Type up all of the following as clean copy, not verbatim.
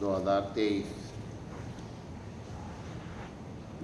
2023।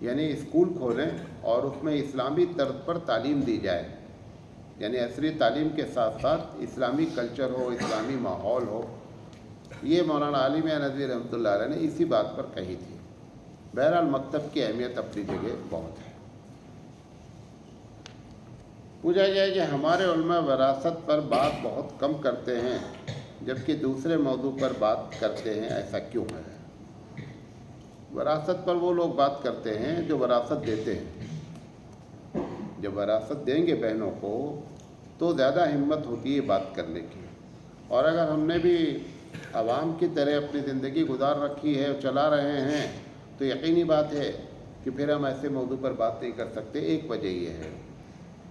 یعنی اسکول کھولیں اور اس میں اسلامی طرز پر تعلیم دی جائے، یعنی عصری تعلیم کے ساتھ ساتھ اسلامی کلچر ہو، اسلامی ماحول ہو۔ یہ مولانا علی میاں ندوی رحمۃ اللہ علیہ نے اسی بات پر کہی تھی۔ بہرحال مکتب کی اہمیت اپنی جگہ بہت ہے۔ پوچھا جائے کہ ہمارے علماء وراثت پر بات بہت کم کرتے ہیں جبکہ دوسرے موضوع پر بات کرتے ہیں، ایسا کیوں ہے؟ وراثت پر وہ لوگ بات کرتے ہیں جو وراثت دیتے ہیں۔ جب وراثت دیں گے بہنوں کو تو زیادہ ہمت ہوتی ہے بات کرنے کی، اور اگر ہم نے بھی عوام کی طرح اپنی زندگی گزار رکھی ہے اور چلا رہے ہیں تو یقینی بات ہے کہ پھر ہم ایسے موضوع پر بات نہیں کر سکتے۔ ایک وجہ یہ ہے۔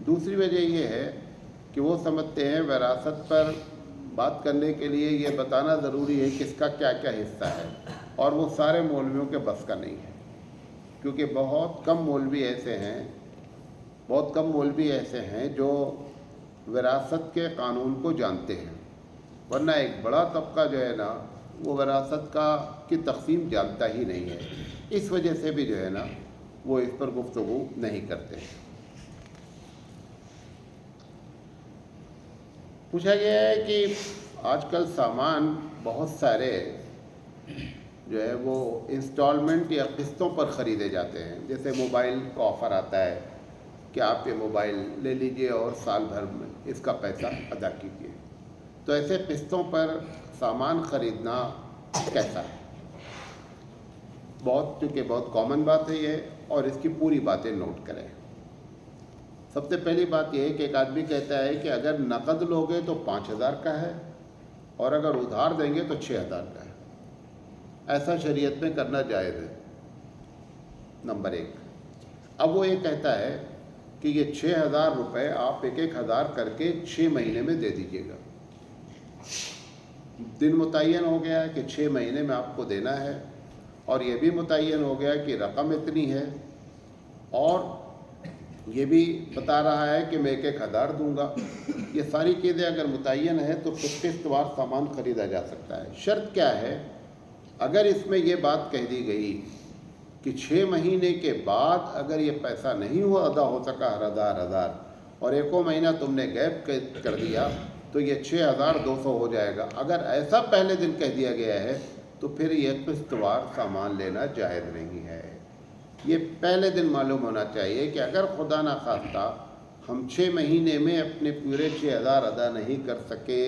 دوسری وجہ یہ ہے کہ وہ سمجھتے ہیں وراثت پر بات کرنے کے لیے یہ بتانا ضروری ہے کہ اس کا کیا کیا حصہ ہے، اور وہ سارے مولویوں کے بس کا نہیں ہے، کیونکہ بہت کم مولوی ایسے ہیں جو وراثت کے قانون کو جانتے ہیں، ورنہ ایک بڑا طبقہ جو ہے نا وہ وراثت کی تقسیم جانتا ہی نہیں ہے۔ اس وجہ سے بھی جو ہے نا وہ اس پر گفتگو نہیں کرتے۔ پوچھا گیا ہے کہ آج کل سامان بہت سارے جو ہے وہ انسٹالمنٹ یا قسطوں پر خریدے جاتے ہیں، جیسے موبائل کا آفر آتا ہے کہ آپ یہ موبائل لے لیجئے اور سال بھر میں اس کا پیسہ ادا کیجیے۔ تو ایسے قسطوں پر سامان خریدنا کیسا ہے؟ چونکہ بہت کامن بات ہے یہ، اور اس کی پوری باتیں نوٹ کریں۔ سب سے پہلی بات یہ ہے کہ ایک آدمی کہتا ہے کہ اگر نقد لوگے تو 5,000 کا ہے اور اگر ادھار دیں گے تو 6,000 کا ہے۔ ایسا شریعت میں کرنا جائز ہے، نمبر 1۔ اب وہ یہ کہتا ہے کہ یہ 6,000 روپے آپ 1,000 کر کے 6 مہینے میں دے دیجیے گا۔ دن متعین ہو گیا ہے کہ 6 مہینے میں آپ کو دینا ہے، اور یہ بھی متعین ہو گیا کہ رقم اتنی ہے، اور یہ بھی بتا رہا ہے کہ میں 1,000 دوں گا۔ یہ ساری چیزیں اگر متعین ہے تو قسط وار سامان خریدا جا سکتا ہے۔ شرط کیا ہے؟ اگر اس میں یہ بات کہہ دی گئی کہ 6 مہینے کے بعد اگر یہ پیسہ نہیں ہوا ادا ہو سکا ہر ہزار اور 1 مہینہ تم نے گیپ کر دیا تو یہ 6,200 ہو جائے گا۔ اگر ایسا پہلے دن کہہ دیا گیا ہے تو پھر یہ قسط وار سامان لینا جائز نہیں ہے۔ یہ پہلے دن معلوم ہونا چاہیے کہ اگر خدا نہ خواستہ ہم 6 مہینے میں اپنے پورے 6,000 ادا نہیں کر سکے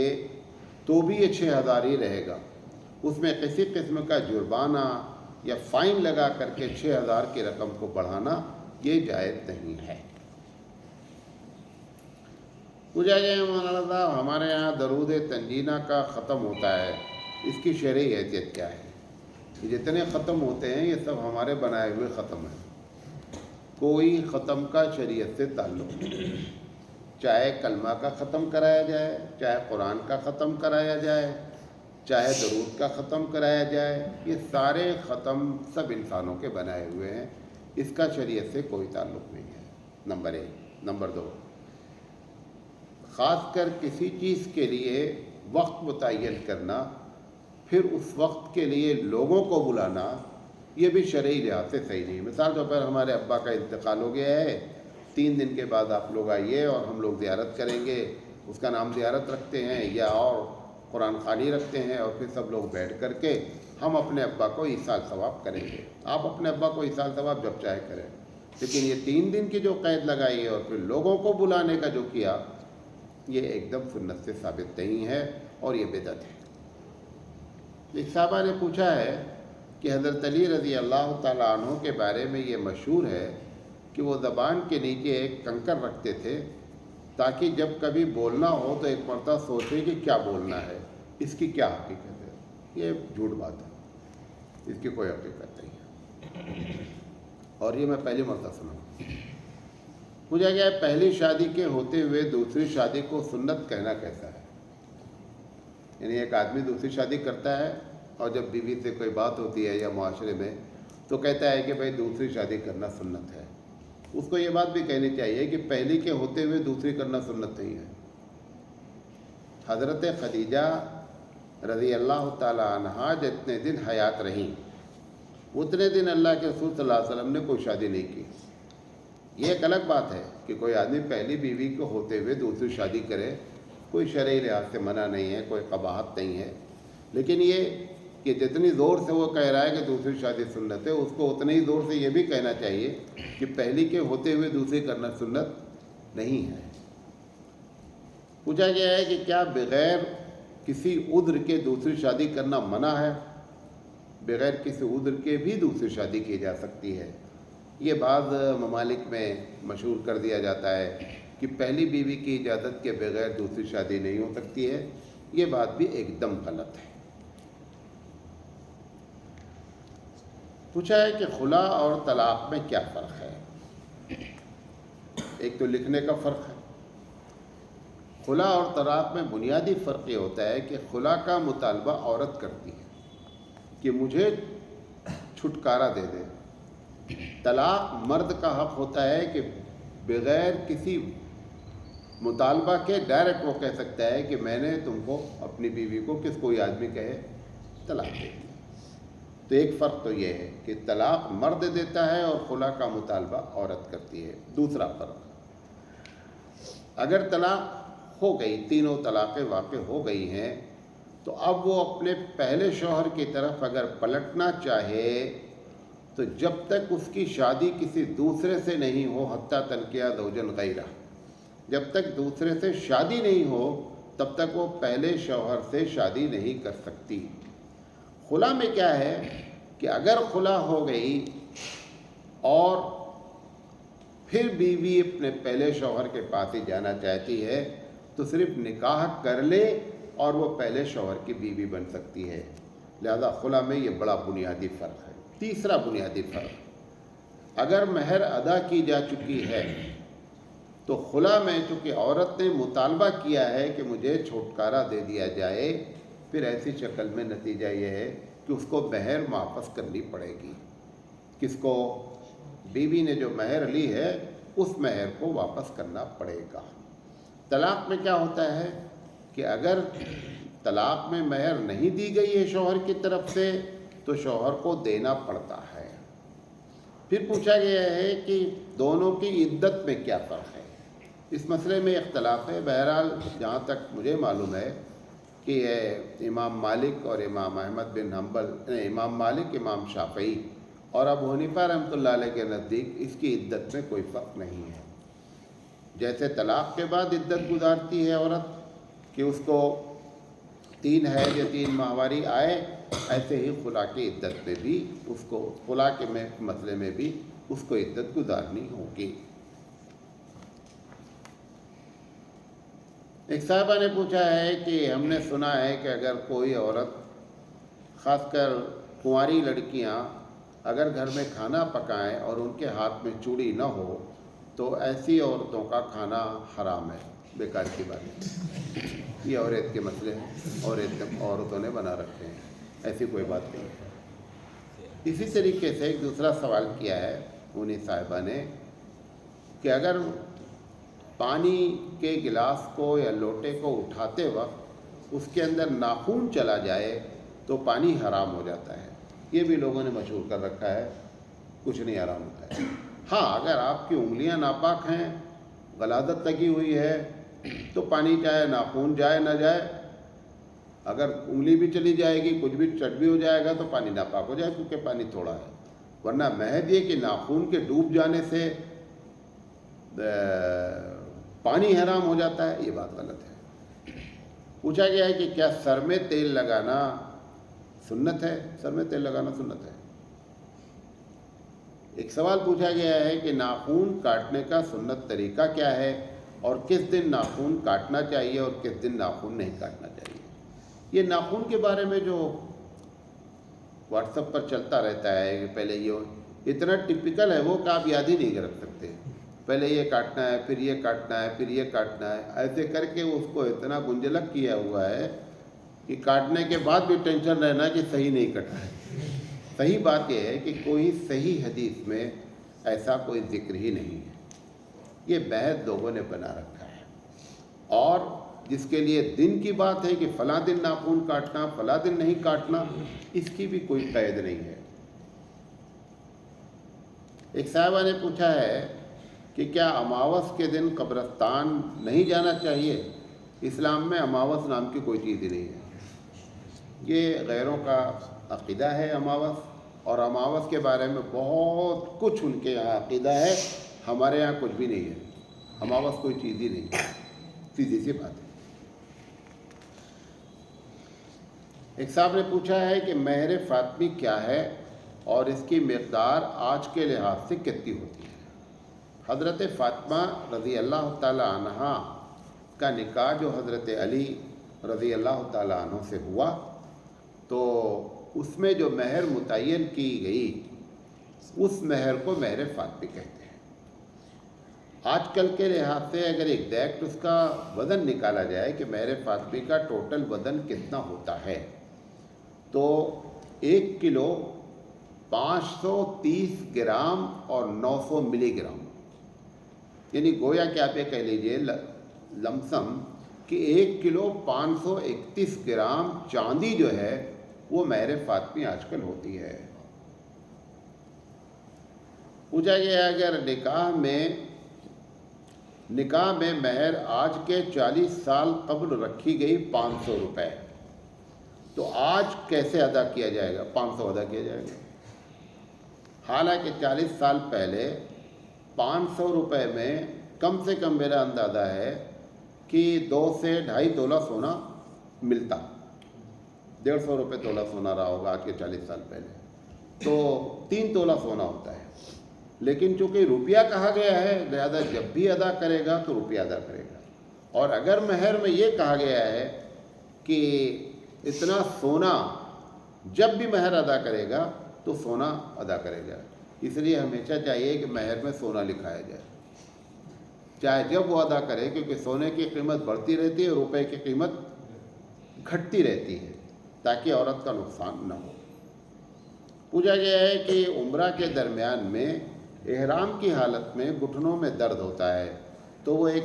تو بھی یہ 6,000 ہی رہے گا۔ اس میں کسی قسم کا جرمانہ یا فائن لگا کر کے 6,000 کی رقم کو بڑھانا یہ جائز نہیں ہے۔ پوچھا گیا مولانا صاحب ہمارے یہاں درود تنجینہ کا ختم ہوتا ہے، اس کی شرعی حیثیت کیا ہے؟ جتنے ختم ہوتے ہیں یہ سب ہمارے بنائے ہوئے ختم ہیں، کوئی ختم کا شریعت سے تعلق نہیں۔ چاہے کلمہ کا ختم کرایا جائے، چاہے قرآن کا ختم کرایا جائے، چاہے درود کا ختم کرایا جائے، یہ سارے ختم سب انسانوں کے بنائے ہوئے ہیں، اس کا شریعت سے کوئی تعلق نہیں ہے، نمبر 1۔ نمبر 2، خاص کر کسی چیز کے لیے وقت متعین کرنا، پھر اس وقت کے لیے لوگوں کو بلانا، یہ بھی شرعی لحاظ سے صحیح نہیں۔ مثال طور پر ہمارے ابا کا انتقال ہو گیا ہے، 3 دن کے بعد آپ لوگ آئیے اور ہم لوگ زیارت کریں گے، اس کا نام زیارت رکھتے ہیں یا اور قرآن خوانی رکھتے ہیں، اور پھر سب لوگ بیٹھ کر کے ہم اپنے ابا کو ایصال ثواب کریں گے۔ آپ اپنے ابا کو ایصال ثواب جب چاہے کریں، لیکن یہ 3 دن کی جو قید لگائی ہے اور پھر لوگوں کو بلانے کا جو کیا، یہ ایک دم سنت سے ثابت نہیں ہے اور یہ بدعت ہے۔ ایک صحابہ نے پوچھا ہے کہ حضرت علی رضی اللہ تعالیٰ عنہ کے بارے میں یہ مشہور ہے کہ وہ زبان کے نیچے ایک کنکر رکھتے تھے تاکہ جب کبھی بولنا ہو تو ایک مرتبہ سوچے کہ کیا بولنا ہے، اس کی کیا حقیقت ہے؟ یہ جھوٹ بات ہے، اس کی کوئی حقیقت نہیں ہے، اور یہ میں پہلی مرتبہ سنا۔ پوچھا گیا ہے پہلی شادی کے ہوتے ہوئے دوسری شادی کو سنت کہنا کیسا ہے؟ یعنی ایک آدمی دوسری شادی کرتا ہے اور جب بیوی سے کوئی بات ہوتی ہے یا معاشرے میں تو کہتا ہے کہ بھائی دوسری شادی کرنا سنت ہے۔ اس کو یہ بات بھی کہنی چاہیے کہ پہلی کے ہوتے ہوئے دوسری کرنا سنت نہیں ہے۔ حضرت خدیجہ رضی اللہ تعالی عنہا جتنے دن حیات رہیں اتنے دن اللہ کے رسول صلی اللہ علیہ وسلم نے کوئی شادی نہیں کی۔ یہ ایک الگ بات ہے کہ کوئی آدمی پہلی بیوی کو ہوتے ہوئے دوسری شادی کرے، کوئی شرعی لحاظ سے منع نہیں ہے، کوئی قباحت نہیں ہے، لیکن یہ کہ جتنی زور سے وہ کہہ رہا ہے کہ دوسری شادی سنت ہے، اس کو اتنے ہی زور سے یہ بھی کہنا چاہیے کہ پہلی کے ہوتے ہوئے دوسری کرنا سنت نہیں ہے۔ پوچھا گیا ہے کہ کیا بغیر کسی عذر کے دوسری شادی کرنا منع ہے؟ بغیر کسی عذر کے بھی دوسری شادی کی جا سکتی ہے۔ یہ بعض ممالک میں مشہور کر دیا جاتا ہے کہ پہلی بیوی کی اجازت کے بغیر دوسری شادی نہیں ہو سکتی ہے۔ یہ بات بھی ایک دم غلط ہے۔ پوچھا ہے کہ خلا اور طلاق میں کیا فرق ہے؟ ایک تو لکھنے کا فرق ہے۔ خلا اور طلاق میں بنیادی فرق یہ ہوتا ہے کہ خلا کا مطالبہ عورت کرتی ہے کہ مجھے چھٹکارا دے دے، طلاق مرد کا حق ہوتا ہے کہ بغیر کسی مطالبہ کے ڈائریکٹ وہ کہہ سکتا ہے کہ میں نے تم کو اپنی بیوی کو، کس کوئی آدمی کہے، طلاق دے دی۔ تو ایک فرق تو یہ ہے کہ طلاق مرد دیتا ہے اور خلا کا مطالبہ عورت کرتی ہے۔ دوسرا فرق، اگر طلاق ہو گئی، تینوں طلاقیں واقع ہو گئی ہیں، تو اب وہ اپنے پہلے شوہر کی طرف اگر پلٹنا چاہے تو جب تک اس کی شادی کسی دوسرے سے نہیں ہو، حتیٰ تنکیہ زوجن غیرہ، جب تک دوسرے سے شادی نہیں ہو تب تک وہ پہلے شوہر سے شادی نہیں کر سکتی۔ خلا میں کیا ہے کہ اگر خلا ہو گئی اور پھر بیوی اپنے پہلے شوہر کے پاس ہی جانا چاہتی ہے تو صرف نکاح کر لے اور وہ پہلے شوہر کی بیوی بن سکتی ہے۔ لہذا خلا میں یہ بڑا بنیادی فرق ہے۔ تیسرا بنیادی فرق، اگر مہر ادا کی جا چکی ہے تو خلا میں چونکہ عورت نے مطالبہ کیا ہے کہ مجھے چھٹکارا دے دیا جائے، پھر ایسی شکل میں نتیجہ یہ ہے کہ اس کو مہر واپس کرنی پڑے گی۔ کس کو؟ بیوی نے جو مہر لی ہے اس مہر کو واپس کرنا پڑے گا۔ طلاق میں کیا ہوتا ہے کہ اگر طلاق میں مہر نہیں دی گئی ہے شوہر کی طرف سے تو شوہر کو دینا پڑتا ہے۔ پھر پوچھا گیا ہے کہ دونوں کی عدت میں کیا فرق ہے۔ اس مسئلے میں اختلاف ہے۔ بہرحال جہاں تک مجھے معلوم ہے کہ امام مالک اور امام احمد بن حنبل، امام مالک، امام شافعی اور ابو حنیفہ رحمۃ اللہ علیہ کے نزدیک اس کی عدت میں کوئی فرق نہیں ہے۔ جیسے طلاق کے بعد عدت گزارتی ہے عورت کہ اس کو 3 حیض یا 3 ماہواری آئے، ایسے ہی خلا کی عدت میں بھی اس کو، خلا کے مسئلے میں بھی اس کو عدت گزارنی ہوگی۔ ایک صاحبہ نے پوچھا ہے کہ ہم نے سنا ہے کہ اگر کوئی عورت، خاص کر کنواری لڑکیاں، اگر گھر میں کھانا پکائیں اور ان کے ہاتھ میں چوڑی نہ ہو تو ایسی عورتوں کا کھانا حرام ہے۔ بیکار کی بات ہے، یہ عورت کے مسئلے ہیں، عورتوں نے بنا رکھے ہیں، ایسی کوئی بات نہیں ہے۔ اسی طریقے سے ایک دوسرا سوال کیا ہے انہی صاحبہ نے کہ اگر پانی کے گلاس کو یا لوٹے کو اٹھاتے وقت اس کے اندر ناخون چلا جائے تو پانی حرام ہو جاتا ہے۔ یہ بھی لوگوں نے مشہور کر رکھا ہے، کچھ نہیں حرام ہوتا ہے۔ ہاں، اگر آپ کی انگلیاں ناپاک ہیں، غلاظت لگی ہوئی ہے، تو پانی چاہے ناخون جائے نہ جائے، اگر انگلی بھی چلی جائے گی، کچھ بھی چٹ بھی ہو جائے گا تو پانی ناپاک ہو جائے کیونکہ پانی تھوڑا ہے۔ ورنہ محض یہ کہ ناخون کے ڈوب جانے سے پانی حرام ہو جاتا ہے، یہ بات غلط ہے۔ پوچھا گیا ہے کہ کیا سر میں تیل لگانا سنت ہے؟ سر میں تیل لگانا سنت ہے۔ ایک سوال پوچھا گیا ہے کہ ناخون کاٹنے کا سنت طریقہ کیا ہے اور کس دن ناخون کاٹنا چاہیے اور کس دن ناخون نہیں کاٹنا چاہیے۔ یہ ناخون کے بارے میں جو واٹس ایپ پر چلتا رہتا ہے کہ پہلے یہ اتنا ٹپیکل ہے وہ کہ آپ یاد ہی نہیں رکھ سکتے، پہلے یہ کاٹنا ہے، پھر یہ کاٹنا ہے، پھر یہ کاٹنا ہے، ایسے کر کے اس کو اتنا گنجلک کیا ہوا ہے کہ کاٹنے کے بعد بھی ٹینشن رہنا کہ صحیح نہیں کٹا ہے۔ صحیح بات یہ ہے کہ کوئی صحیح حدیث میں ایسا کوئی ذکر ہی نہیں ہے، یہ بحث لوگوں نے بنا رکھا ہے، اور جس کے لیے دن کی بات ہے کہ فلاں دن ناخون کاٹنا، فلاں دن نہیں کاٹنا، اس کی بھی کوئی قید نہیں ہے۔ ایک صاحبہ نے پوچھا ہے کہ کیا اماوس کے دن قبرستان نہیں جانا چاہیے؟ اسلام میں اماوس نام کی کوئی چیز ہی نہیں ہے، یہ غیروں کا عقیدہ ہے اماوس، اور اماوس کے بارے میں بہت کچھ ان کے یہاں عقیدہ ہے، ہمارے یہاں کچھ بھی نہیں ہے، اماوس کوئی چیز ہی نہیں ہے، سیدھی سی بات ہے۔ ایک صاحب نے پوچھا ہے کہ مہر فاطمی کیا ہے اور اس کی مقدار آج کے لحاظ سے کتنی ہوتی ہے؟ حضرت فاطمہ رضی اللہ تعالی عنہ کا نکاح جو حضرت علی رضی اللہ تعالی عنہ سے ہوا، تو اس میں جو مہر متعین کی گئی اس مہر کو مہر فاطمی کہتے ہیں۔ آج کل کے لحاظ سے اگر ایگزیکٹ اس کا وزن نکالا جائے کہ مہر فاطمی کا ٹوٹل وزن کتنا ہوتا ہے، تو 1 کلو 530 گرام اور 900 ملی گرام، یعنی گویا کہ آپ یہ کہہ لیجئے لمسم کہ 1 کلو 531 گرام چاندی جو ہے وہ مہر فاطمی آج کل ہوتی ہے۔ پوچھا گیا اگر نکاح میں مہر آج کے 40 سال قبل رکھی گئی 500 روپے، تو آج کیسے ادا کیا جائے گا؟ 500 ادا کیا جائے گا، حالانکہ 40 سال پہلے 500 روپے میں کم سے کم میرا اندازہ ہے کہ 2 سے 2.5 تولہ سونا ملتا، 150 روپے تولہ سونا رہا ہوگا آج کے 40 سال پہلے، تو 3 تولہ سونا ہوتا ہے۔ لیکن چونکہ روپیہ کہا گیا ہے لہذا جب بھی ادا کرے گا تو روپیہ ادا کرے گا، اور اگر مہر میں یہ کہا گیا ہے کہ اتنا سونا جب بھی مہر ادا کرے گا تو سونا ادا کرے گا، اس لیے ہمیشہ چاہیے کہ مہر میں سونا لکھایا جائے، چاہے جب وہ ادا کرے، کیونکہ سونے کی قیمت بڑھتی رہتی ہے، روپے کی قیمت گھٹتی رہتی ہے، تاکہ عورت کا نقصان نہ ہو۔ پوچھا گیا ہے کہ عمرہ کے درمیان میں احرام کی حالت میں گھٹنوں میں درد ہوتا ہے، تو وہ ایک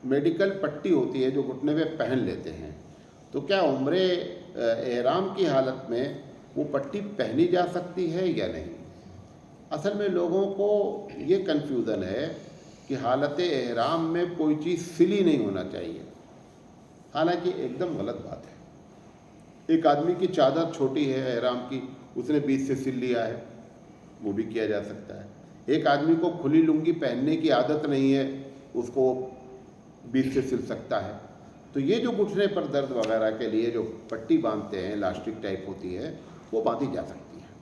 میڈیکل پٹی ہوتی ہے جو گھٹنے پہ پہن لیتے ہیں، تو کیا احرام کی حالت میں وہ پٹی پہنی جا سکتی ہے یا نہیں؟ اصل میں لوگوں کو یہ کنفیوژن ہے کہ حالت احرام میں کوئی چیز سلی نہیں ہونا چاہیے، حالانکہ ایک دم غلط بات ہے۔ ایک آدمی کی چادر چھوٹی ہے احرام کی، اس نے بیچ سے سل لیا ہے، وہ بھی کیا جا سکتا ہے۔ ایک آدمی کو کھلی لنگی پہننے کی عادت نہیں ہے، اس کو بیچ سے سل سکتا ہے۔ تو یہ جو گھٹنے پر درد وغیرہ کے لیے جو پٹی باندھتے ہیں، الاسٹک ٹائپ ہوتی ہے، وہ باندھی جا سکتی ہے۔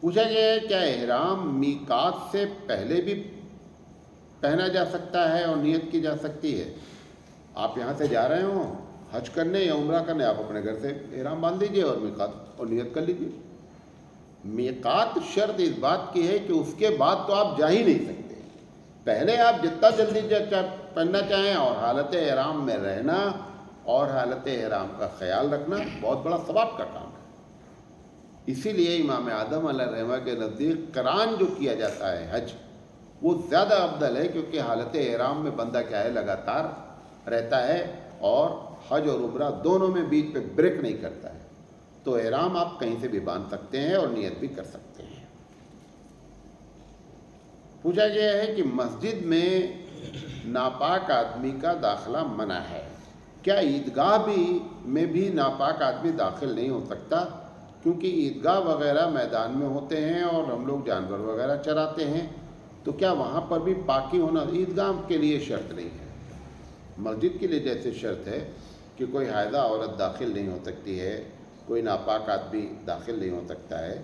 پوچھا گیا ہے کیا احرام میقات سے پہلے بھی پہنا جا سکتا ہے اور نیت کی جا سکتی ہے؟ آپ یہاں سے جا رہے ہوں حج کرنے یا عمرہ کرنے، آپ اپنے گھر سے احرام باندھ لیجئے اور میقات اور نیت کر لیجئے۔ میقات شرط اس بات کی ہے کہ اس کے بعد تو آپ جا ہی نہیں سکتے، پہلے آپ جتنا جلدی پہننا چاہیں، اور حالت احرام میں رہنا اور حالت احرام کا خیال رکھنا بہت بڑا ثواب کا کام ہے۔ اسی لیے امام اعظم علیہ الرحمہ کے نزدیک قران جو کیا جاتا ہے حج، وہ زیادہ افضل ہے، کیونکہ حالت احرام میں بندہ کیا ہے لگاتار رہتا ہے، اور حج اور عمرہ دونوں میں بیچ پہ بریک نہیں کرتا ہے، تو احرام آپ کہیں سے بھی باندھ سکتے ہیں اور نیت بھی کر سکتے ہیں۔ پوچھا گیا ہے کہ مسجد میں ناپاک آدمی کا داخلہ منع ہے، کیا عیدگاہ میں بھی ناپاک آدمی داخل نہیں ہو سکتا؟ کیونکہ عیدگاہ وغیرہ میدان میں ہوتے ہیں اور ہم لوگ جانور وغیرہ چراتے ہیں، تو کیا وہاں پر بھی پاکی ہونا؟ عیدگاہ کے لیے شرط نہیں ہے، مسجد کے لیے جیسے شرط ہے کہ کوئی حائضہ عورت داخل نہیں ہو سکتی ہے، کوئی ناپاک آدمی داخل نہیں ہو سکتا ہے،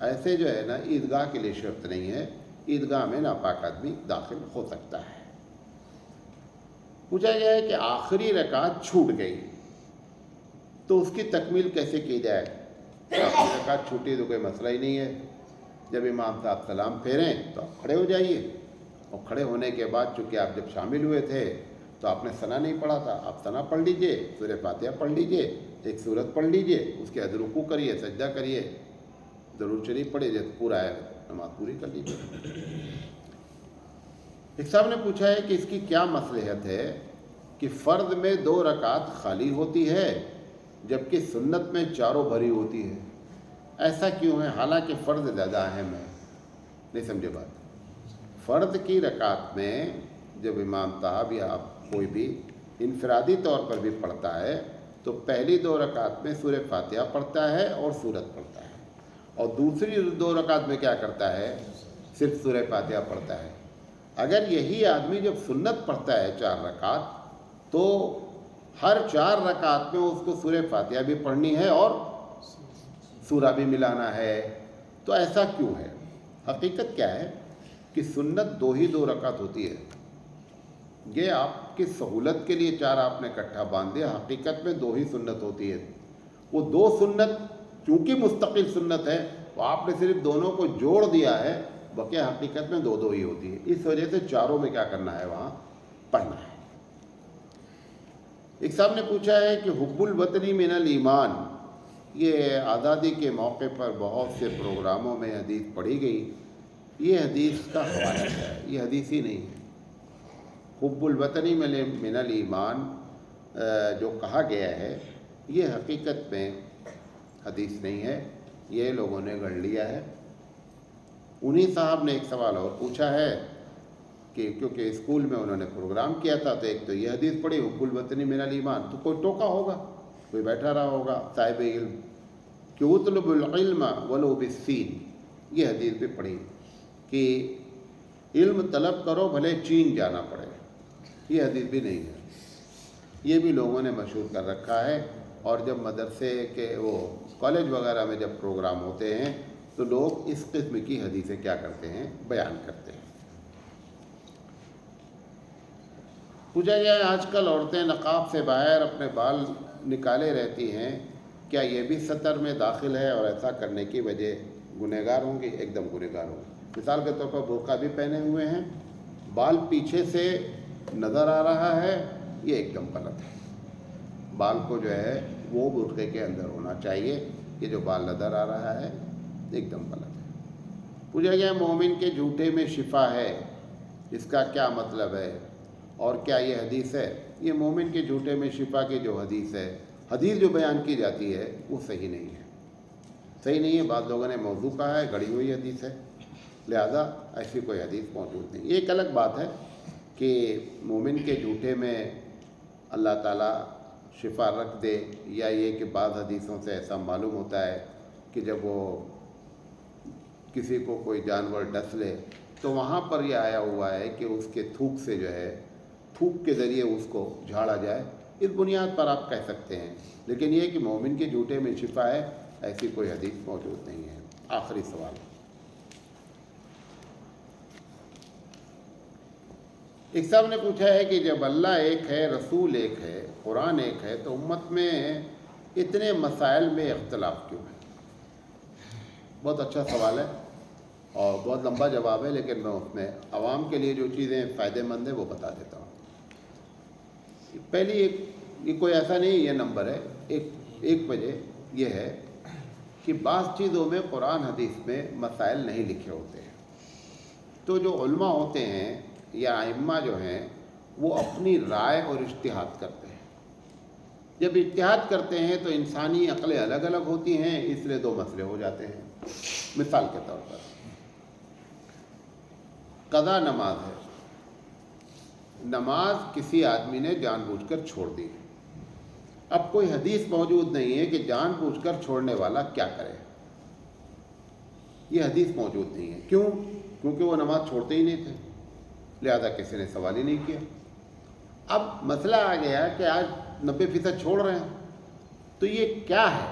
ایسے جو ہے نا عیدگاہ کے لیے شرط نہیں ہے، عیدگاہ میں ناپاک آدمی داخل ہو سکتا ہے۔ پوچھا گیا ہے کہ آخری رکعت چھوٹ گئی تو اس کی تکمیل کیسے کی جائے؟ آخری رکعت چھوٹی تو کوئی مسئلہ ہی نہیں ہے، جب امام صاحب سلام پھیریں تو آپ کھڑے ہو جائیے، اور کھڑے ہونے کے بعد چونکہ آپ جب شامل ہوئے تھے تو آپ نے ثنا نہیں پڑھا تھا، آپ ثنا پڑھ لیجئے، سورہ فاتحہ پڑھ لیجئے، ایک سورت پڑھ لیجئے، اس کے بعد رکوع کریے، سجدہ کریے، درود شریف پڑھیے، جب پورا ہے نماز پوری کر لیجئے۔ ایک صاحب نے پوچھا ہے کہ اس کی کیا مصلحت ہے کہ فرض میں 2 رکعت خالی ہوتی ہے جبکہ سنت میں 4 بھری ہوتی ہے؟ ایسا کیوں ہے؟ حالانکہ فرض زیادہ اہم ہے. نہیں سمجھے بات؟ فرض کی رکعت میں جب امام صاحب یا کوئی بھی انفرادی طور پر بھی پڑھتا ہے تو پہلی 2 رکعت میں سورہ فاتحہ پڑھتا ہے اور سورت پڑھتا ہے، اور دوسری 2 رکعت میں کیا کرتا ہے؟ صرف سورہ فاتحہ پڑھتا ہے. اگر یہی آدمی جب سنت پڑھتا ہے 4 رکعت تو ہر 4 رکعت میں اس کو سورہ فاتحہ بھی پڑھنی ہے اور سورہ بھی ملانا ہے. تو ایسا کیوں ہے؟ حقیقت کیا ہے کہ سنت 2 رکعت ہوتی ہے. یہ آپ کی سہولت کے لیے 4 آپ نے اکٹھا باندھ دیا، حقیقت میں 2 ہی سنت ہوتی ہے. وہ 2 سنت چونکہ مستقل سنت ہے تو آپ نے صرف دونوں کو جوڑ دیا ہے، بقیہ حقیقت میں 2 ہی ہوتی ہے. اس وجہ سے چاروں میں کیا کرنا ہے؟ وہاں پڑھنا ہے. ایک صاحب نے پوچھا ہے کہ حب الوطنی من الایمان، یہ آزادی کے موقع پر بہت سے پروگراموں میں حدیث پڑھی گئی، یہ حدیث کا حوالہ ہے، یہ حدیث ہی نہیں ہے. حب الوطنی من الایمان جو کہا گیا ہے یہ حقیقت میں حدیث نہیں ہے، یہ لوگوں نے گڑھ لیا ہے. انہی صاحب نے ایک سوال اور پوچھا ہے کہ کیونکہ اسکول میں انہوں نے پروگرام کیا تھا تو ایک تو یہ حدیث پڑھی حب الوطنی من الایمان، تو کوئی ٹوکا ہوگا، کوئی بیٹھا رہا ہوگا صاحب علم کہ اطلب العلم ولو بالسین، یہ حدیث بھی پڑھی کہ علم طلب کرو بھلے چین جانا پڑے، یہ حدیث بھی نہیں ہے. یہ بھی لوگوں نے مشہور کر رکھا ہے. اور جب مدرسے کے وہ کالج وغیرہ میں جب پروگرام ہوتے ہیں تو لوگ اس قسم کی حدیثیں کیا کرتے ہیں؟ بیان کرتے ہیں. پوچھا گیا ہے آج کل عورتیں نقاب سے باہر اپنے بال نکالے رہتی ہیں، کیا یہ بھی سطر میں داخل ہے اور ایسا کرنے کی وجہ گنہگار ہوں گی؟ ایک دم گنہگار ہوں گی. مثال کے طور پر برقع بھی پہنے ہوئے ہیں، بال پیچھے سے نظر آ رہا ہے، یہ ایک دم غلط ہے. بال کو جو ہے وہ برقعے کے اندر ہونا چاہیے، یہ جو بال نظر آ رہا ہے ایک دم غلط ہے. پوچھا گیا مومن کے جھوٹے میں شفا ہے، اس کا کیا مطلب ہے اور کیا یہ حدیث ہے؟ یہ مومن کے جھوٹے میں شفا کی جو حدیث ہے، حدیث جو بیان کی جاتی ہے وہ صحیح نہیں ہے، صحیح نہیں ہے. بعض لوگوں نے موضوع کہا ہے، گڑھی ہوئی حدیث ہے، لہذا ایسی کوئی حدیث موجود نہیں. ایک الگ بات ہے کہ مومن کے جھوٹے میں اللہ تعالیٰ شفا رکھ دے، یا یہ کہ بعض حدیثوں سے ایسا معلوم ہوتا ہے کہ جب وہ کسی کو کوئی جانور ڈس لے تو وہاں پر یہ آیا ہوا ہے کہ اس کے تھوک سے جو ہے، تھوک کے ذریعے اس کو جھاڑا جائے. اس بنیاد پر آپ کہہ سکتے ہیں، لیکن یہ کہ مومن کے جھوٹے میں شفا ہے ایسی کوئی حدیث موجود نہیں ہے. آخری سوال، ایک صاحب نے پوچھا ہے کہ جب اللہ ایک ہے، رسول ایک ہے، قرآن ایک ہے، تو امت میں اتنے مسائل میں اختلاف کیوں ہے؟ بہت اچھا سوال ہے اور بہت لمبا جواب ہے، لیکن میں اس میں عوام کے لیے جو چیزیں فائدہ مند ہیں وہ بتا دیتا ہوں. پہلی یہ کوئی ایسا نہیں یہ نمبر ہے، ایک وجہ یہ ہے کہ بعض چیزوں میں قرآن حدیث میں مسائل نہیں لکھے ہوتے ہیں، تو جو علماء ہوتے ہیں یا ائمہ جو ہیں وہ اپنی رائے اور اجتہاد کرتے ہیں. جب اجتہاد کرتے ہیں تو انسانی عقلیں الگ الگ ہوتی ہیں، اس لیے 2 مسئلے ہو جاتے ہیں. مثال کے طور پر قضا نماز ہے، نماز کسی آدمی نے جان بوجھ کر چھوڑ دی. اب کوئی حدیث موجود نہیں ہے کہ جان بوجھ کر چھوڑنے والا کیا کرے، یہ حدیث موجود نہیں ہے. کیوں؟ کیونکہ وہ نماز چھوڑتے ہی نہیں تھے، لہذا کسی نے سوال ہی نہیں کیا. اب مسئلہ آ گیا کہ آج 90% چھوڑ رہے ہیں، تو یہ کیا ہے؟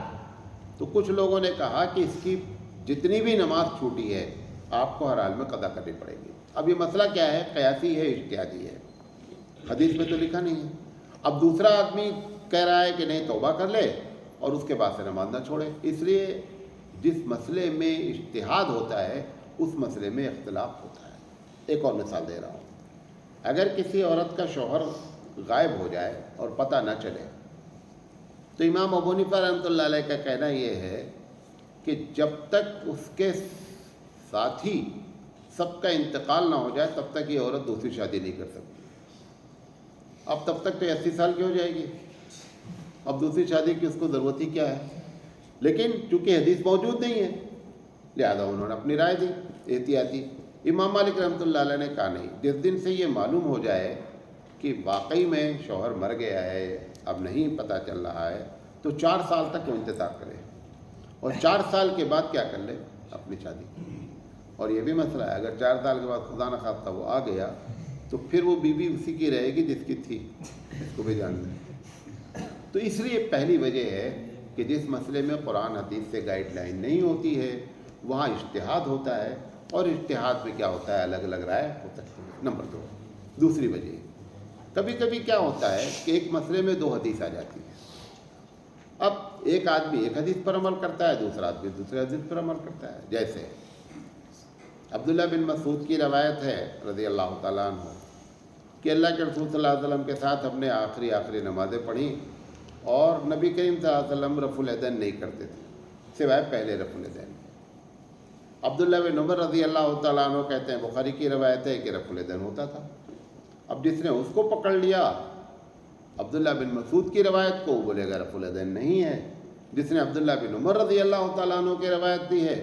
تو کچھ لوگوں نے کہا کہ اس کی جتنی بھی نماز چھوٹی ہے آپ کو ہر حال میں قضا کرنی پڑے گی. اب یہ مسئلہ کیا ہے؟ قیاسی ہے، اجتہادی ہے، حدیث میں تو لکھا نہیں ہے. اب دوسرا آدمی کہہ رہا ہے کہ نہیں توبہ کر لے اور اس کے بعد سے نماز نہ چھوڑے. اس لیے جس مسئلے میں اجتہاد ہوتا ہے اس مسئلے میں اختلاف ہوتا ہے. ایک اور مثال دے رہا ہوں، اگر کسی عورت کا شوہر غائب ہو جائے اور پتہ نہ چلے تو امام ابو حنیفہ رحمۃ اللہ علیہ کا کہنا یہ ہے کہ جب تک اس کے ساتھی سب کا انتقال نہ ہو جائے تب تک یہ عورت دوسری شادی نہیں کر سکتی. اب تب تک تو 80 سال کی ہو جائے گی، اب دوسری شادی کی اس کو ضرورت ہی کیا ہے؟ لیکن چونکہ حدیث موجود نہیں ہے لہذا انہوں نے اپنی رائے دی احتیاطی۔ امام مالک رحمۃ اللہ علیہ نے کہا نہیں، جس دن سے یہ معلوم ہو جائے کہ واقعی میں شوہر مر گیا ہے، اب نہیں پتہ چل رہا ہے، تو 4 سال تک وہ انتظار کرے، اور 4 سال کے بعد کیا کر لے، اپنی شادی۔ اور یہ بھی مسئلہ ہے، اگر 4 سال کے بعد خدا نہ خواستہ وہ آ گیا تو پھر وہ بیوی اسی کی رہے گی جس کی تھی، اس کو بھی جان لیں۔ تو اس لیے پہلی وجہ ہے کہ جس مسئلے میں قرآن حدیث سے گائیڈ لائن نہیں ہوتی ہے وہاں اجتہاد ہوتا ہے، اور اجتہاد میں کیا ہوتا ہے، الگ الگ رائے ہو سکتی ہے۔ نمبر 2، دوسری وجہ کبھی کبھی کیا ہوتا ہے کہ ایک مسئلے میں 2 حدیث آ جاتی ہے۔ اب ایک آدمی ایک حدیث پر عمل کرتا ہے، دوسرا آدمی دوسرے حدیث پر عمل کرتا ہے۔ جیسے عبداللہ بن مسعود کی روایت ہے رضی اللہ تعالیٰ عنہ کہ اللہ کے رسول صلی اللہ علیہ وسلم کے ساتھ ہم نے آخری نمازیں پڑھیں، اور نبی کریم صلی اللہ علیہ وسلم رفع الیدین نہیں کرتے تھے سوائے پہلے رفع الیدین۔ عبداللہ بن عمر رضی اللہ تعالیٰ عنہ کہتے ہیں، بخاری کی روایت ہے کہ رفع الیدین ہوتا تھا۔ اب جس نے اس کو پکڑ لیا عبداللہ بن مسعود کی روایت کو، وہ بولے گا رفع الیدین نہیں ہے۔ جس نے عبداللہ بن عمر رضی اللہ تعالیٰ عنہ کی روایت دی ہے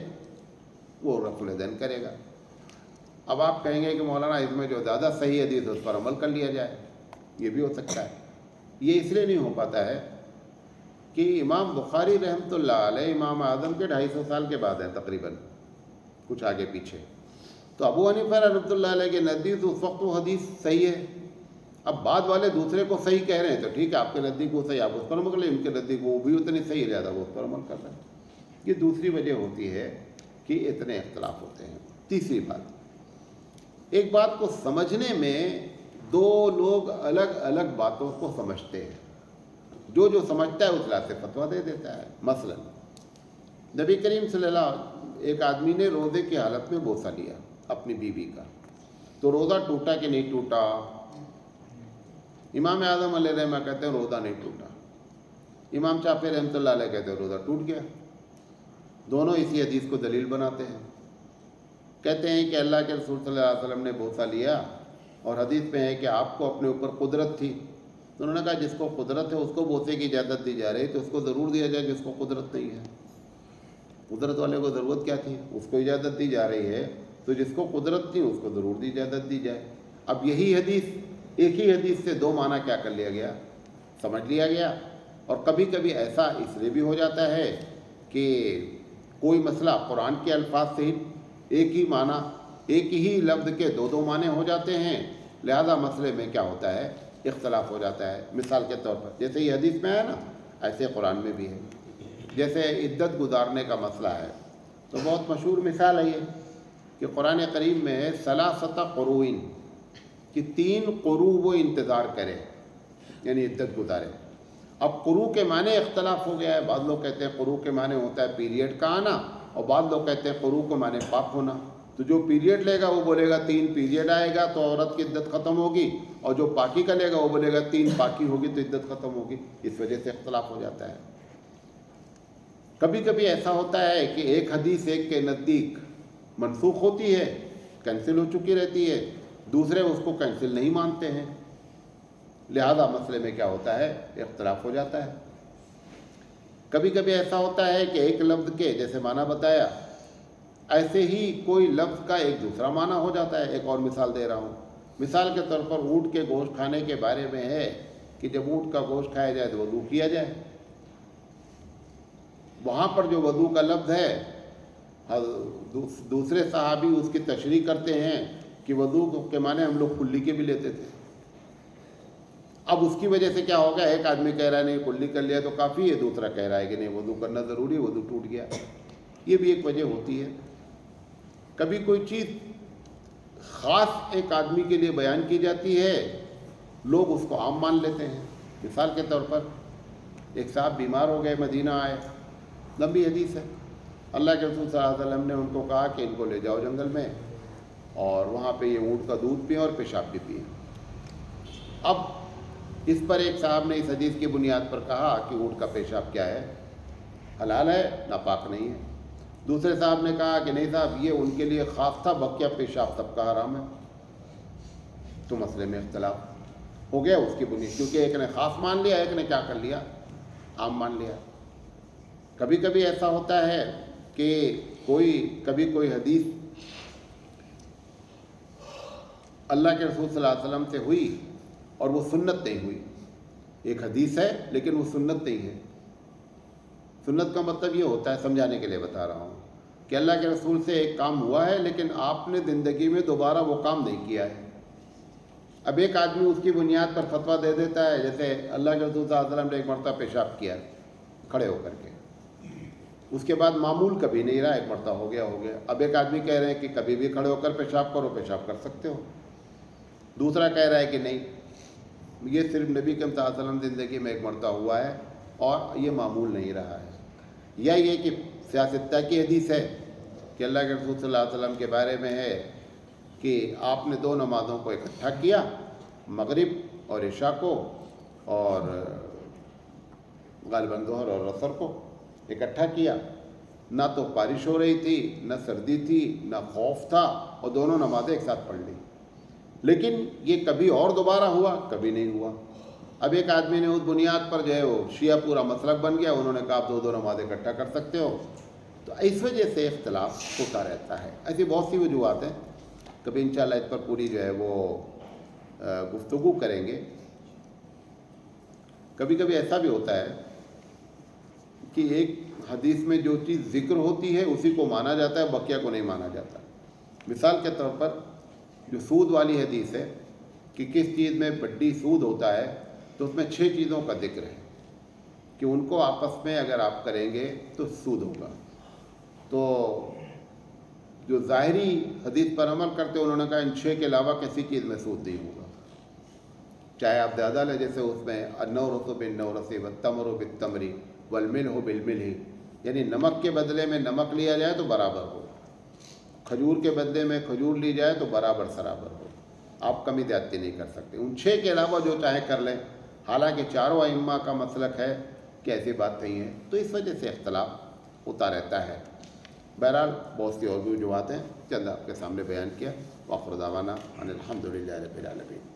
وہ رفع الیدین کرے گا۔ اب آپ کہیں گے کہ مولانا اس میں جو زیادہ صحیح حدیث ہے اس پر عمل کر لیا جائے، یہ بھی ہو سکتا ہے۔ یہ اس لیے نہیں ہو پاتا ہے کہ امام بخاری رحمۃ اللہ علیہ امام اعظم کے 250 سال کے بعد ہیں تقریباً، کچھ آگے پیچھے۔ تو ابو حنیفہ رحمۃ اللہ علیہ کے نزدیک اس وقت وہ حدیث صحیح ہے۔ اب بعد والے دوسرے کو صحیح کہہ رہے ہیں تو ٹھیک ہے، آپ کے نزدیک وہ صحیح، آپ اس پر عمل کر لیں، ان کے نزدیک وہ بھی اتنی صحیح ہے لہٰذا وہ اس پر عمل کر رہے ہیں۔ یہ دوسری وجہ ہوتی ہے کہ اتنے اختلاف ہوتے ہیں۔ تیسری بات، ایک بات کو سمجھنے میں 2 لوگ الگ الگ باتوں کو سمجھتے ہیں، جو سمجھتا ہے اس لحاظ سے فتویٰ دے دیتا ہے۔ مثلا نبی کریم صلی اللہ علیہ وسلم، ایک آدمی نے روزے کی حالت میں بوسہ لیا اپنی بیوی کا، تو روزہ ٹوٹا کہ نہیں ٹوٹا؟ امام اعظم علیہ رحمہ کہتے ہیں روزہ نہیں ٹوٹا، امام شافعی رحمۃ اللہ علیہ کہتے ہیں روزہ ٹوٹ گیا۔ دونوں اسی حدیث کو دلیل بناتے ہیں، کہتے ہیں کہ اللہ کے رسول صلی اللہ علیہ وسلم نے بوسہ لیا، اور حدیث میں ہے کہ آپ کو اپنے اوپر قدرت تھی، تو انہوں نے کہا جس کو قدرت ہے اس کو بوسے کی اجازت دی جا رہی تو اس کو ضرور دیا جائے جس کو قدرت نہیں ہے۔ قدرت والے کو ضرورت کیا تھی، اس کو اجازت دی جا رہی ہے تو جس کو قدرت تھی اس کو ضرور اجازت دی جائے۔ اب یہی حدیث، ایک ہی حدیث سے 2 معنی کیا کر لیا گیا، سمجھ لیا گیا۔ اور کبھی کبھی ایسا اس لیے بھی ہو جاتا ہے کہ کوئی مسئلہ قرآن کے الفاظ سے ہی ایک ہی معنی، ایک ہی لفظ کے 2 معنی ہو جاتے ہیں، لہذا مسئلے میں کیا ہوتا ہے، اختلاف ہو جاتا ہے۔ مثال کے طور پر جیسے یہ حدیث میں ہے نا، ایسے قرآن میں بھی ہے۔ جیسے عدت گزارنے کا مسئلہ ہے تو بہت مشہور مثال ہے یہ کہ قرآن کریم میں ہے ثلاثۃ قروء، کہ 3 قروء وہ انتظار کرے، یعنی عدت گزارے۔ اب قروء کے معنی اختلاف ہو گیا ہے، بعض لوگ کہتے ہیں قروء کے معنی ہوتا ہے پیریڈ کا آنا، اور بعض لوگ کہتے ہیں قروء کے معنی پاک ہونا۔ تو جو پیریڈ لے گا وہ بولے گا 3 پیریڈ آئے گا تو عورت کی عدت ختم ہوگی، اور جو پاکی کا لے گا وہ بولے گا 3 پاکی ہوگی تو عدت ختم ہوگی۔ اس وجہ سے اختلاف ہو جاتا ہے۔ کبھی کبھی ایسا ہوتا ہے کہ ایک حدیث ایک کے نزدیک منسوخ ہوتی ہے، کینسل ہو چکی رہتی ہے، دوسرے اس کو کینسل نہیں مانتے ہیں، لہذا مسئلے میں کیا ہوتا ہے، اختلاف ہو جاتا ہے۔ کبھی کبھی ایسا ہوتا ہے کہ ایک لفظ کے جیسے معنی بتایا، ایسے ہی کوئی لفظ کا ایک دوسرا معنی ہو جاتا ہے۔ ایک اور مثال دے رہا ہوں، مثال کے طور پر اونٹ کے گوشت کھانے کے بارے میں ہے کہ جب اونٹ کا گوشت کھایا جائے تو وضو کیا جائے۔ وہاں پر جو وضو کا لفظ ہے، دوسرے صحابی اس کی تشریح کرتے ہیں کہ وضو کے معنی ہم لوگ کلی کے بھی لیتے تھے۔ اب اس کی وجہ سے کیا ہوگا، ایک آدمی کہہ رہا ہے نہیں کلی کر لیا تو کافی ہے، دوسرا کہہ رہا ہے کہ نہیں وضو کرنا ضروری ہے، وضو ٹوٹ گیا۔ یہ بھی ایک وجہ ہوتی ہے۔ کبھی کوئی چیز خاص ایک آدمی کے لیے بیان کی جاتی ہے، لوگ اس کو عام مان لیتے ہیں۔ مثال کے طور پر ایک صاحب بیمار ہو گئے، مدینہ آئے، لمبی حدیث ہے، اللہ کے رسول صلی اللہ علیہ وسلم نے ان کو کہا کہ ان کو لے جاؤ جنگل میں، اور وہاں پہ یہ اونٹ کا دودھ پئیں اور پیشاب بھی پئیں۔ اب اس پر ایک صاحب نے اس حدیث کی بنیاد پر کہا کہ اونٹ کا پیشاب کیا ہے، حلال ہے، ناپاک نہیں ہے۔ دوسرے صاحب نے کہا کہ نہیں صاحب یہ ان کے لیے خاص تھا، بقیہ پیشاب سب کا حرام ہے۔ تو مسئلے میں اختلاف ہو گیا اس کی بنیاد، کیونکہ ایک نے خاص مان لیا، ایک نے کیا کر لیا، عام مان لیا۔ کبھی کبھی ایسا ہوتا ہے کہ کبھی کوئی حدیث اللہ کے رسول صلی اللہ علیہ وسلم سے ہوئی اور وہ سنت نہیں ہوئی. ایک حدیث ہے لیکن وہ سنت نہیں ہے. سنت کا مطلب یہ ہوتا ہے، سمجھانے کے لیے بتا رہا ہوں، کہ اللہ کے رسول سے ایک کام ہوا ہے لیکن آپ نے زندگی میں دوبارہ وہ کام نہیں کیا ہے. اب ایک آدمی اس کی بنیاد پر فتویٰ دے دیتا ہے، جیسے اللہ کے رسول صلی اللہ علیہ وسلم نے ایک مرتبہ پیشاب کیا کھڑے ہو کر کے، اس کے بعد معمول کبھی نہیں رہا، ایک مرتبہ ہو گیا. اب ایک آدمی کہہ رہے ہیں کہ کبھی بھی کھڑے ہو کر پیشاب کرو، پیشاب کر سکتے ہو. دوسرا کہہ رہا ہے کہ نہیں، یہ صرف نبی کریم صلی اللہ علیہ وسلم زندگی میں ایک مرتبہ ہوا ہے اور یہ معمول نہیں رہا ہے. یا یہ کہ سیاستہ کی حدیث ہے کہ اللہ کے رسول صلی اللہ علیہ وسلم کے بارے میں ہے کہ آپ نے 2 نمازوں کو اکٹھا کیا، مغرب اور عشاء کو، اور غالباً ظہر اور عصر کو اکٹھا کیا. نہ تو بارش ہو رہی تھی، نہ سردی تھی، نہ خوف تھا، اور دونوں نمازیں ایک ساتھ پڑھ لی. لیکن یہ کبھی اور دوبارہ ہوا؟ کبھی نہیں ہوا. اب ایک آدمی نے اس بنیاد پر جو ہے وہ شیعہ پورا مسلک بن گیا، انہوں نے کہا آپ 2 نمازیں اکٹھا کر سکتے ہو. تو اس وجہ سے اختلاف ہوتا رہتا ہے. ایسی بہت سی وجوہات ہیں، کبھی انشاءاللہ اس پر پوری جو ہے وہ گفتگو کریں گے. کبھی کبھی ایسا بھی ہوتا ہے کہ ایک حدیث میں جو چیز ذکر ہوتی ہے اسی کو مانا جاتا ہے، بقیہ کو نہیں مانا جاتا. مثال کے طور پر جو سود والی حدیث ہے کہ کس چیز میں بڑی سود ہوتا ہے، تو اس میں 6 چیزوں کا ذکر ہے کہ ان کو آپس میں اگر آپ کریں گے تو سود ہوگا. تو جو ظاہری حدیث پر عمل کرتے انہوں نے کہا ان 6 کے علاوہ کسی چیز میں سود نہیں ہوگا. چاہے آپ زیادہ لیں، جیسے اس میں النورث بالنورث والتمر بالتمر والملح بالملح، یعنی نمک کے بدلے میں نمک لیا جائے تو برابر ہو، کھجور کے بدلے میں کھجور لی جائے تو برابر سرابر ہو. آپ کمی زیادتی نہیں کر سکتے. ان 6 کے علاوہ جو چاہے کر لیں، حالانکہ چاروں ائمہ کا مسلک ہے کہ ایسی بات نہیں ہے. تو اس وجہ سے اختلاف ہوتا رہتا ہے. بہرحال بہت سی اور بھی وجوہات ہیں، چند آپ کے سامنے بیان کیا. وآخر دعوانا ان الحمد للہ رب العالمین.